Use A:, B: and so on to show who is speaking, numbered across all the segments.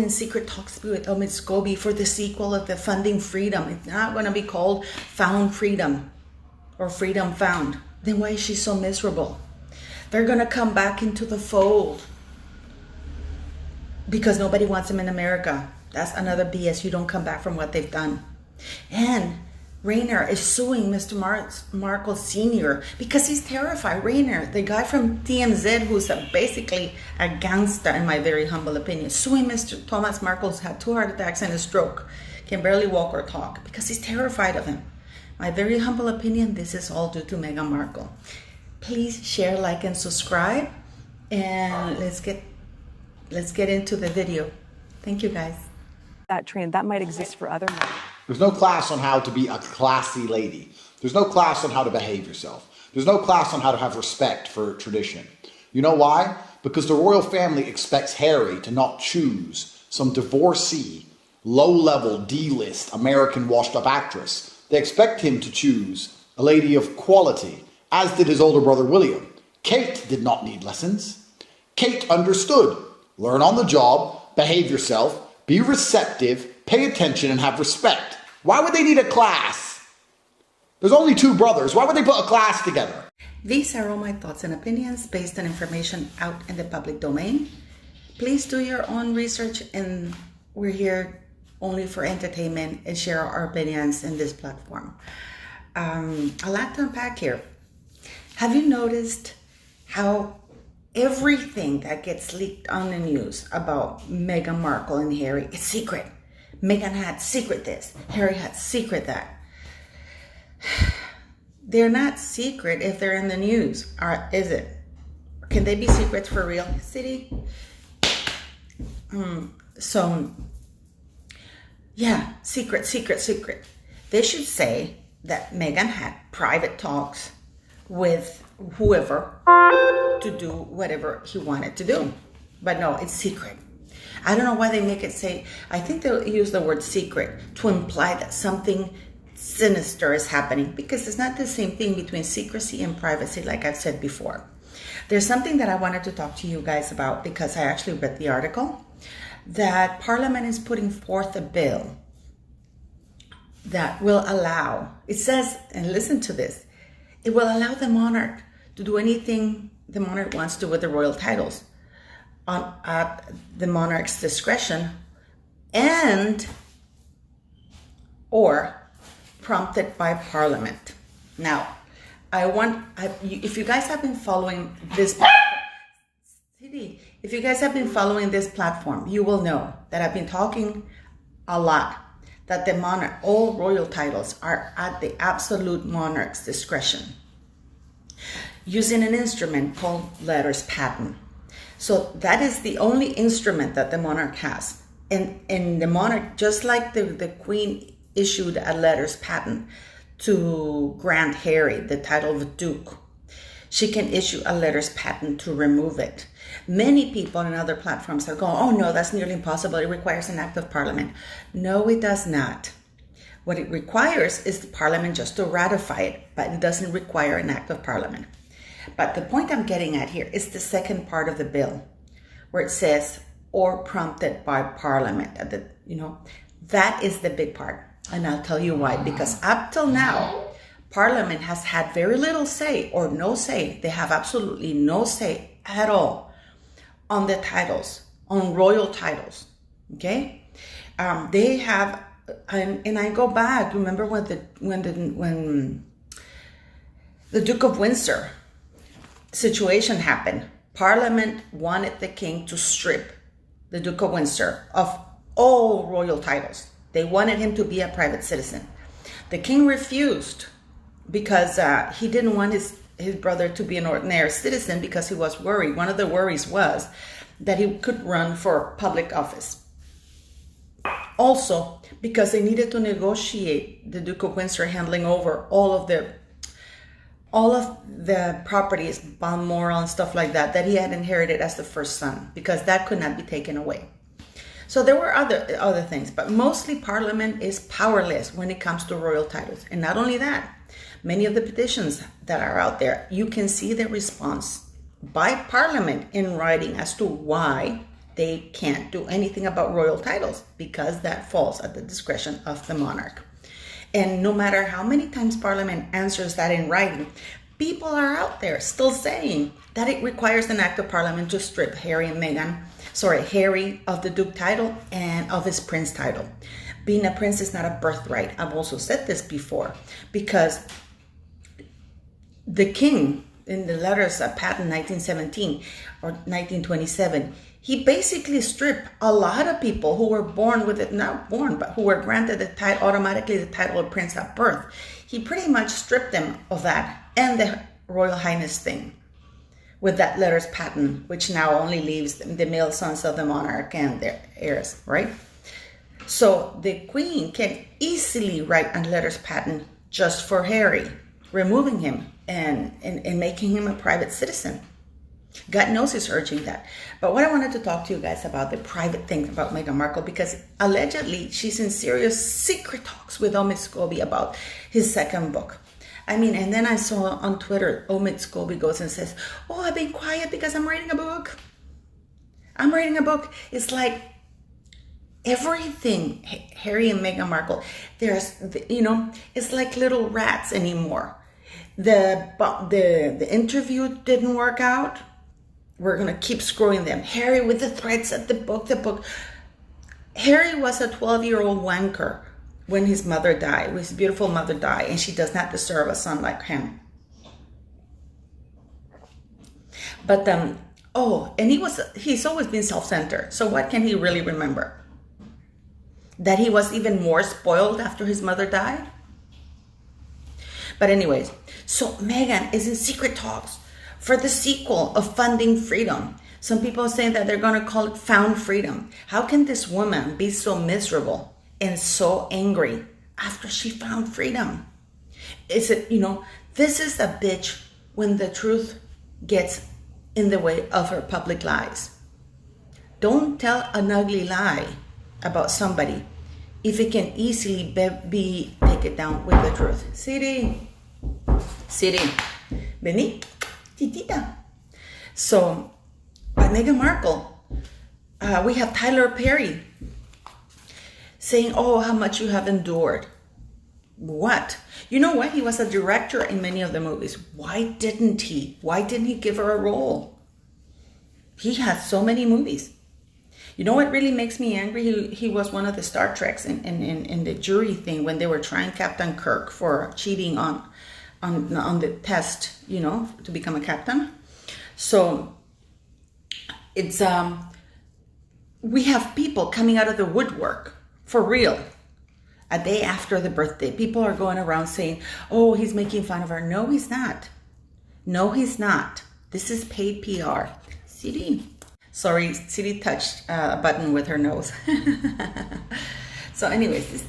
A: in secret talks with omid for the sequel of the Funding Freedom. It's not going to be called Found Freedom or Freedom Found. Then why is she so miserable? They're going to come back into the fold because nobody wants them in America. That's another BS. You don't come back from what they've done. And Rayner is suing Mr. Markle Sr. because he's terrified. Rayner, the guy from TMZ, who's basically a gangster in my very humble opinion, suing Mr. Thomas Markle, who's had 2 heart attacks and a stroke, can barely walk or talk because he's terrified of him. My very humble opinion, this is all due to Meghan Markle. Please share, like, and subscribe, and let's get into the video. Thank you, guys.
B: That trend that might exist for other men.
C: There's no class on how to be a classy lady. There's no class on how to behave yourself. There's no class on how to have respect for tradition. You know why? Because the royal family expects Harry to not choose some divorcee, low-level, D-list, American washed-up actress. They expect him to choose a lady of quality, as did his older brother William. Kate did not need lessons. Kate understood. Learn on the job, behave yourself, be receptive, pay attention, and have respect. Why would they need a class? There's only 2 brothers. Why would they put a class together?
A: These are all my thoughts and opinions based on information out in the public domain. Please do your own research, and we're here only for entertainment and share our opinions in this platform. A lot to unpack here. Have you noticed how everything that gets leaked on the news about Meghan Markle and Harry is secret? Meghan had secret this, Harry had secret that. They're not secret if they're in the news, or is it? Can they be secrets for real? City? So, yeah, secret. They should say that Meghan had private talks with whoever to do whatever he wanted to do. But no, it's secret. I don't know why they make it say, I think they'll use the word secret to imply that something sinister is happening, because it's not the same thing between secrecy and privacy, like I've said before. There's something that I wanted to talk to you guys about, because I actually read the article, that Parliament is putting forth a bill that will allow, it says, and listen to this, it will allow the monarch to do anything the monarch wants to with the royal titles at the monarch's discretion, and or prompted by Parliament. Now, if you guys have been following this if you guys have been following this platform, you will know that I've been talking a lot that the monarch, all royal titles are at the absolute monarch's discretion, using an instrument called letters patent. So that is the only instrument that the monarch has. And the monarch, just like the Queen issued a letters patent to grant Harry the title of Duke, she can issue a letters patent to remove it. Many people on other platforms are going, oh no, that's nearly impossible. It requires an act of Parliament. No, it does not. What it requires is the Parliament just to ratify it, but it doesn't require an act of Parliament. But the point I'm getting at here is the second part of the bill, where it says, or prompted by Parliament. That is the big part. And I'll tell you why. Because up till now, Parliament has had very little say, or no say. They have absolutely no say at all on the titles, on royal titles. Okay? They have, and I go back, remember when the Duke of Windsor situation happened, Parliament wanted the king to strip the Duke of Windsor of all royal titles. They wanted him to be a private citizen. The king refused because he didn't want his brother to be an ordinary citizen, because he was worried. One of the worries was that he could run for public office. Also, because they needed to negotiate the Duke of Windsor handing over all of the properties, Balmoral and stuff like that he had inherited as the first son, because that could not be taken away. So there were other things, but mostly Parliament is powerless when it comes to royal titles. And not only that, many of the petitions that are out there, you can see the response by Parliament in writing as to why they can't do anything about royal titles because that falls at the discretion of the monarch. And no matter how many times Parliament answers that in writing, people are out there still saying that it requires an act of Parliament to strip Harry of the Duke title and of his Prince title. Being a prince is not a birthright. I've also said this before, because the king, in the letters of patent 1917 or 1927, he basically stripped a lot of people who were born with it, not born, but who were granted the title, automatically the title of prince at birth. He pretty much stripped them of that and the Royal Highness thing with that letters patent, which now only leaves the male sons of the monarch and their heirs, right? So the Queen can easily write a letters patent just for Harry, removing him and making him a private citizen. God knows he's urging that. But what I wanted to talk to you guys about, the private things about Meghan Markle, because allegedly she's in serious secret talks with Omid Scobie about his second book. I mean, and then I saw on Twitter, Omid Scobie goes and says, oh, I've been quiet because I'm writing a book. I'm writing a book. It's like everything, Harry and Meghan Markle, it's like little rats anymore. The interview didn't work out. We're going to keep screwing them. Harry with the threats at the book. Harry was a 12-year-old wanker when his mother died, when his beautiful mother died, and she does not deserve a son like him. But, and he's always been self-centered. So what can he really remember? That he was even more spoiled after his mother died? But anyways, so Meghan is in secret talks for the sequel of Funding Freedom. Some people are saying that they're going to call it Found Freedom. How can this woman be so miserable and so angry after she found freedom? Is it, this is a bitch when the truth gets in the way of her public lies. Don't tell an ugly lie about somebody if it can easily be taken down with the truth. Siri, vení, titita. So, by Meghan Markle, we have Tyler Perry saying, oh, how much you have endured. What? You know what? He was a director in many of the movies. Why didn't he give her a role? He had so many movies. You know what really makes me angry? He was one of the Star Treks in the jury thing when they were trying Captain Kirk for cheating on the test, to become a captain. So it's we have people coming out of the woodwork for real. A day after the birthday, people are going around saying, oh, he's making fun of her. No, he's not. No, he's not. This is paid PR. Siri. Sorry, Siri touched a button with her nose. So anyways,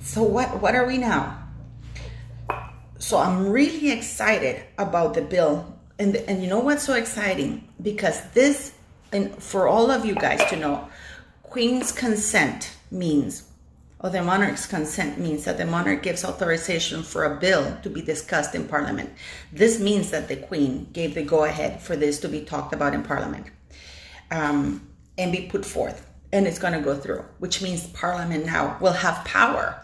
A: so what are we now? So I'm really excited about the bill. And you know what's so exciting? Because this, and for all of you guys to know, Queen's consent means, or the monarch's consent means that the monarch gives authorization for a bill to be discussed in Parliament. This means that the Queen gave the go-ahead for this to be talked about in Parliament and be put forth. And it's going to go through, which means Parliament now will have power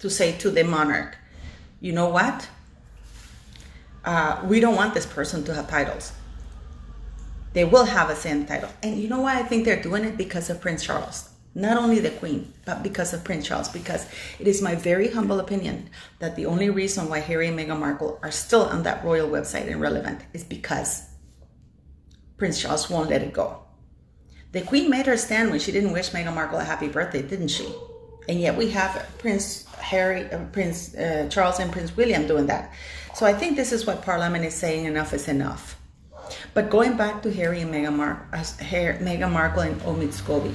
A: to say to the monarch, you know what? We don't want this person to have titles. They will have a say in the title. And you know why I think they're doing it? Because of Prince Charles. Not only the Queen, but because of Prince Charles. Because it is my very humble opinion that the only reason why Harry and Meghan Markle are still on that royal website and relevant is because Prince Charles won't let it go. The Queen made her stand when she didn't wish Meghan Markle a happy birthday, didn't she? And yet we have Prince Charles and Prince William doing that. So I think this is what Parliament is saying, enough is enough. But going back to Harry and Meghan Markle and Omid Scobie.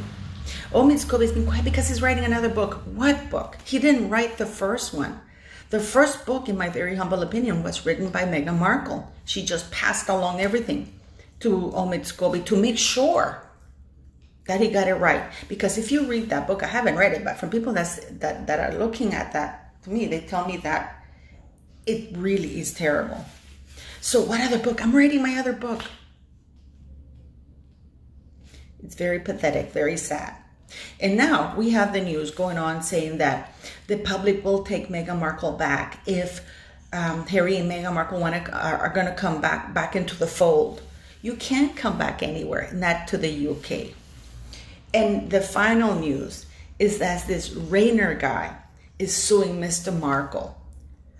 A: Omid Scobie's been quiet because he's writing another book. What book? He didn't write the first one. The first book, in my very humble opinion, was written by Meghan Markle. She just passed along everything to Omid Scobie to make sure that he got it right. Because if you read that book, I haven't read it, but from people that are looking at that, to me, they tell me that it really is terrible. So what other book? I'm writing my other book. It's very pathetic, very sad. And now we have the news going on saying that the public will take Meghan Markle back if Harry and Meghan Markle are going to come back into the fold. You can't come back anywhere, not to the UK. And the final news is that this Rayner guy is suing Mr. Markle.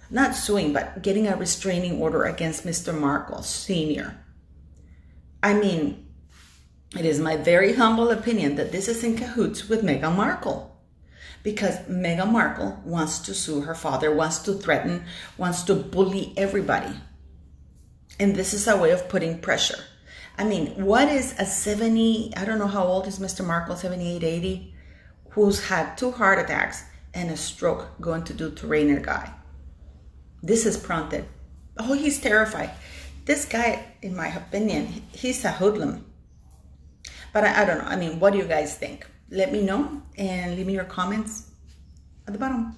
A: Not suing, but getting a restraining order against Mr. Markle Sr. I mean, it is my very humble opinion that this is in cahoots with Meghan Markle. Because Meghan Markle wants to sue her father, wants to threaten, wants to bully everybody. And this is a way of putting pressure. I mean, what is a 70, I don't know how old is Mr. Markle, 78, 80, who's had 2 heart attacks and a stroke going to do to Rayner guy? This is prompted. Oh, he's terrified. This guy, in my opinion, he's a hoodlum. But I don't know. I mean, what do you guys think? Let me know and leave me your comments at the bottom.